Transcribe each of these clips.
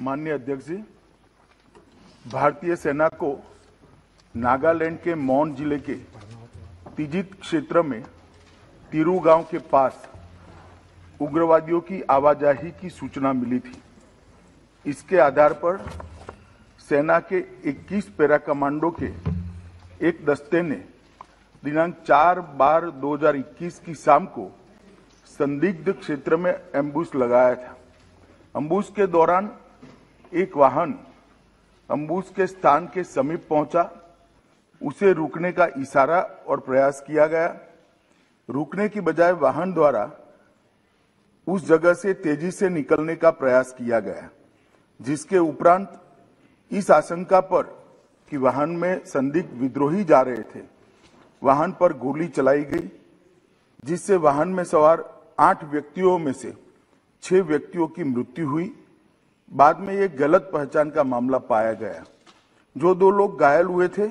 माननीय अध्यक्ष जी, भारतीय सेना को नागालैंड के मौन जिले के तिजित क्षेत्र में तिरू गांव के पास उग्रवादियों की आवाजाही की सूचना मिली थी। इसके आधार पर सेना के 21 पैरा कमांडो के एक दस्ते ने दिनांक 4/12/2021 की शाम को संदिग्ध क्षेत्र में एम्बुश लगाया था। एम्बुश के दौरान एक वाहन एम्बुश के स्थान के समीप पहुंचा। उसे रुकने का इशारा और प्रयास किया गया। रुकने की बजाय वाहन द्वारा उस जगह से तेजी से निकलने का प्रयास किया गया, जिसके उपरांत इस आशंका पर कि वाहन में संदिग्ध विद्रोही जा रहे थे, वाहन पर गोली चलाई गई, जिससे वाहन में सवार 8 व्यक्तियों में से 6 व्यक्तियों की मृत्यु हुई। बाद में एक गलत पहचान का मामला पाया गया। जो 2 लोग घायल हुए थे,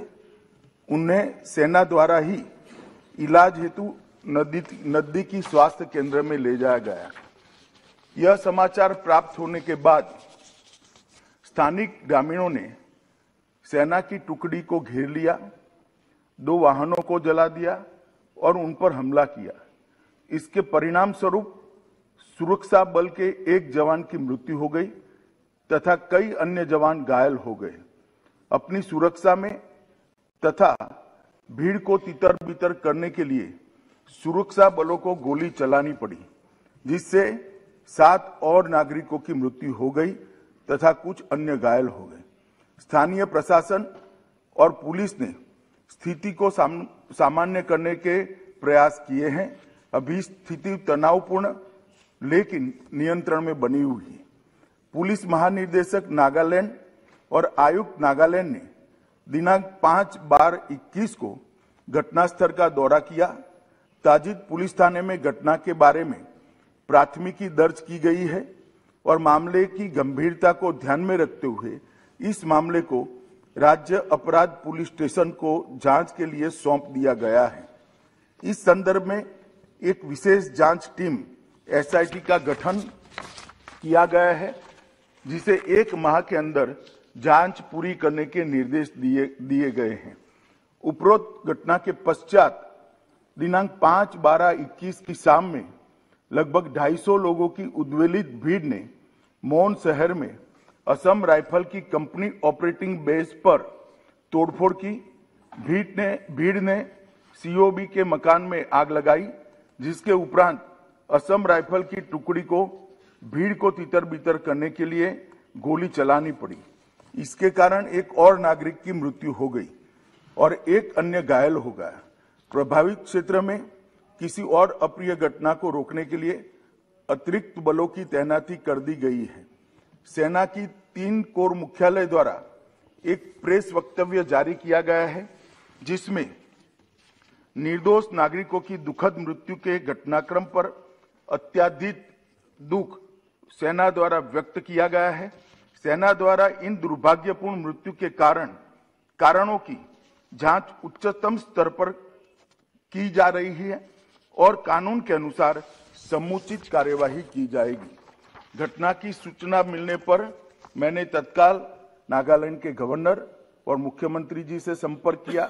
उन्हें सेना द्वारा ही इलाज हेतु नजदीकी स्वास्थ्य केंद्र में ले जाया गया। यह समाचार प्राप्त होने के बाद स्थानिक ग्रामीणों ने सेना की टुकड़ी को घेर लिया, 2 वाहनों को जला दिया और उन पर हमला किया। इसके परिणाम स्वरूप सुरक्षा बल के एक जवान की मृत्यु हो गई तथा कई अन्य जवान घायल हो गए। अपनी सुरक्षा में तथा भीड़ को तितर-बितर करने के लिए सुरक्षा बलों को गोली चलानी पड़ी, जिससे 7 और नागरिकों की मृत्यु हो गई तथा कुछ अन्य घायल हो गए। स्थानीय प्रशासन और पुलिस ने स्थिति को सामान्य करने के प्रयास किए हैं। अभी स्थिति तनावपूर्ण लेकिन नियंत्रण में बनी हुई है। पुलिस महानिदेशक नागालैंड और आयुक्त नागालैंड ने दिनांक 5/12/21 को घटनास्थल का दौरा किया। ताजित पुलिस थाने में घटना के बारे में प्राथमिकी दर्ज की गई है और मामले की गंभीरता को ध्यान में रखते हुए इस मामले को राज्य अपराध पुलिस स्टेशन को जांच के लिए सौंप दिया गया है। इस संदर्भ में एक विशेष जांच टीम SIT का गठन किया गया है, जिसे 1 माह के अंदर जांच पूरी करने के निर्देश दिए गए हैं। उपरोक्त घटना के पश्चात दिनांक 5/12/21 की शाम में लगभग 250 लोगों की उद्वेलित भीड़ ने मौन शहर में असम राइफल की कंपनी ऑपरेटिंग बेस पर तोड़फोड़ की। भीड़ ने COB के मकान में आग लगाई, जिसके उपरांत असम राइफल की टुकड़ी को भीड़ को तितर-बितर करने के लिए गोली चलानी पड़ी। इसके कारण एक और नागरिक की मृत्यु हो गई और एक अन्य घायल हो गया। प्रभावित क्षेत्र में किसी और अप्रिय घटना को रोकने के लिए अतिरिक्त बलों की तैनाती कर दी गई है। सेना की 3 कोर मुख्यालय द्वारा एक प्रेस वक्तव्य जारी किया गया है, जिसमें निर्दोष नागरिकों की दुखद मृत्यु के घटनाक्रम पर अत्यधिक दुख सेना द्वारा व्यक्त किया गया है। सेना द्वारा इन दुर्भाग्यपूर्ण मृत्यु के कारणों की जांच उच्चतम स्तर पर की जा रही है और कानून के अनुसार समुचित कार्यवाही की जाएगी। घटना की सूचना मिलने पर मैंने तत्काल नागालैंड के गवर्नर और मुख्यमंत्री जी से संपर्क किया।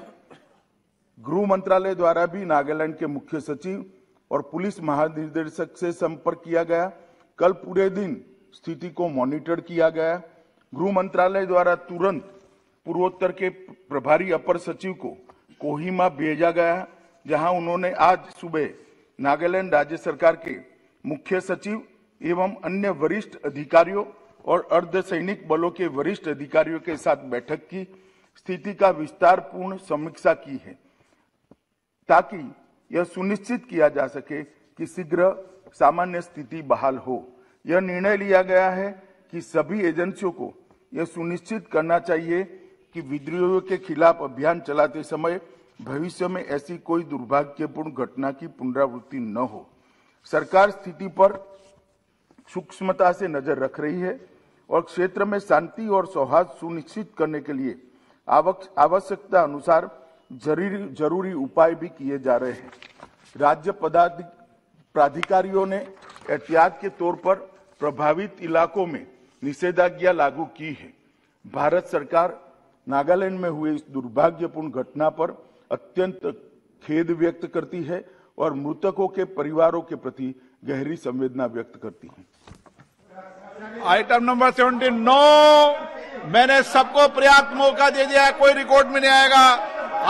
गृह मंत्रालय द्वारा भी नागालैंड के मुख्य सचिव और पुलिस महानिदेशक से संपर्क किया गया। कल पूरे दिन स्थिति को मॉनिटर किया गया। गृह मंत्रालय द्वारा तुरंत पूर्वोत्तर के प्रभारी अपर सचिव को कोहिमा भेजा गया, जहां उन्होंने आज सुबह नागालैंड राज्य सरकार के मुख्य सचिव एवं अन्य वरिष्ठ अधिकारियों और अर्धसैनिक बलों के वरिष्ठ अधिकारियों के साथ बैठक की। स्थिति का विस्तारपूर्ण समीक्षा की है, ताकि यह सुनिश्चित किया जा सके कि शीघ्र सामान्य स्थिति बहाल हो। यह निर्णय लिया गया है कि सभी एजेंसियों को यह सुनिश्चित करना चाहिए कि विद्रोहियों के खिलाफ अभियान चलाते समय भविष्य में ऐसी कोई दुर्भाग्यपूर्ण घटना की पुनरावृत्ति न हो। सरकार स्थिति पर सूक्ष्मता से नजर रख रही है और क्षेत्र में शांति और सौहार्द सुनिश्चित करने के लिए आवश्यकता अनुसार जरूरी उपाय भी किए जा रहे हैं। राज्य प्राधिकारियों ने एहतियात के तौर पर प्रभावित इलाकों में निषेधाज्ञा लागू की है। भारत सरकार नागालैंड में हुए इस दुर्भाग्यपूर्ण घटना पर अत्यंत खेद व्यक्त करती है और मृतकों के परिवारों के प्रति गहरी संवेदना व्यक्त करती है। आइटम नंबर 17 नो, मैंने सबको पर्याप्त मौका दे दिया है, कोई रिकॉर्ड में नहीं आएगा।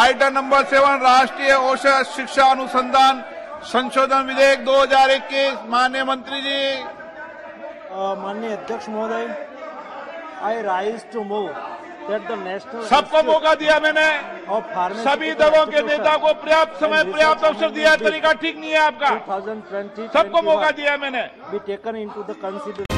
आइटम नंबर 7 राष्ट्रीय औसत शिक्षा अनुसंधान संशोधन विधेयक 2021। माननीय मंत्री जी। माननीय अध्यक्ष महोदय, I rise to move that the national. सबको मौका दिया मैंने, सभी दलों के नेता को पर्याप्त समय पर्याप्त अवसर दिया। तरीका ठीक नहीं है आपका। 2020 सबको मौका दिया मैंने। Be taken into the consideration.